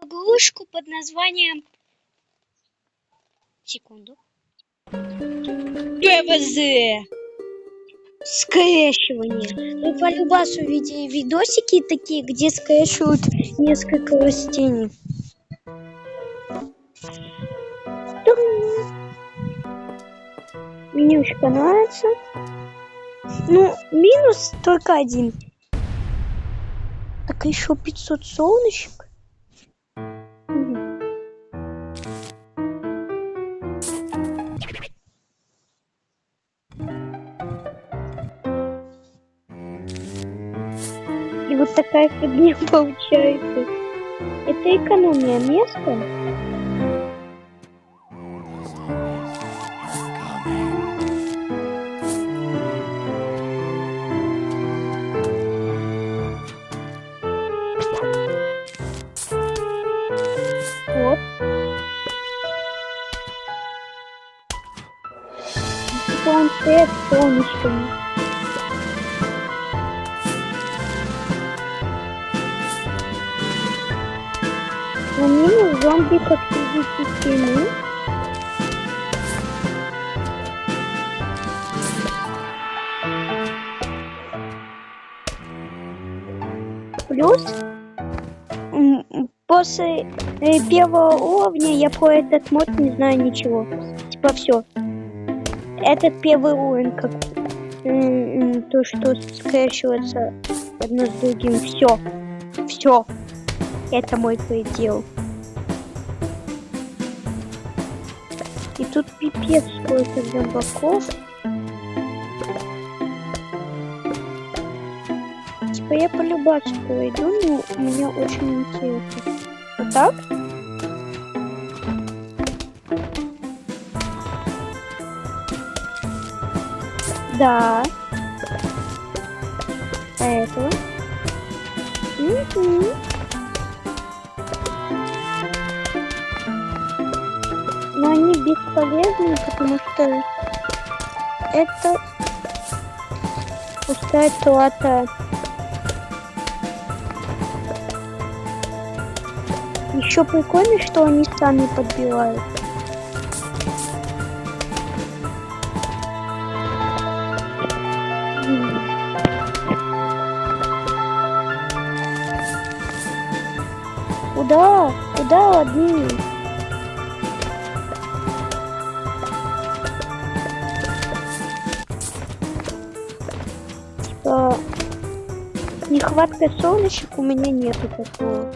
игрушку под названием... Секунду. ПВЗ. Скрещивание. Вы по-любасу видели видосики такие, где скрещивают несколько растений. Менюшка нравится. Ну, минус только один. Так еще 500 солнышек. И вот такая фигня получается. Это экономия места. Вот. Типа он стоит солнышками. Но минус зомби как системы. Плюс после первого уровня я про этот мод не знаю ничего. Типа все. Этот первый уровень как то, что скрещивается одно с другим. Все. Это мой предел. И тут пипец сколько зомбаков. Типа я полюбаться пройду, но мне очень интересно. Вот так? Да. А этого? Но они бесполезны, потому что это пустая трата. Еще прикольно, что они сами подбивают. Куда одни? Типа нехватка солнышек у меня нету такого.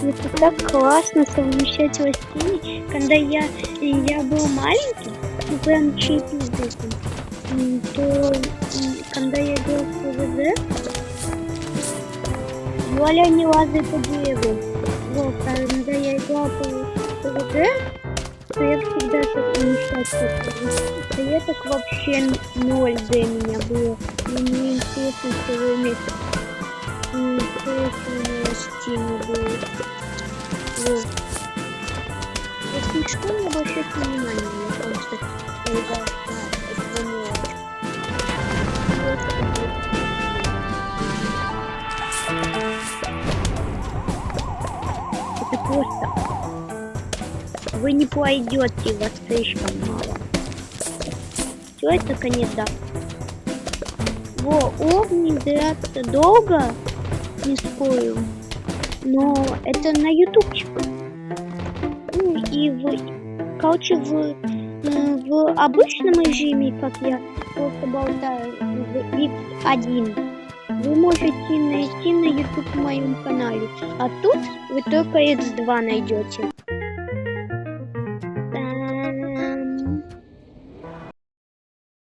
Это так классно совмещать растения. Когда я был маленький, ну прям чипи с этим, то когда я играл в ПВЗ, Валя не лазает по дереву. Вот, когда я играл в ПВЗ, то я всегда так замечательно. Советок вообще 0 для меня было. Мне интересно все время. Интересно растения было. Вот. Если что, не обращайте внимания, потому что я играл на этого мелочь. Это просто... Вы не пойдете, вас слишком мало. Все, это конец, да. Во, не драться долго, не спорю. Но это на ютубчик. Ну и короче, в обычном режиме, как я просто болтаю, в X1, вы можете найти на YouTube в моем канале. А тут вы только X2 найдете.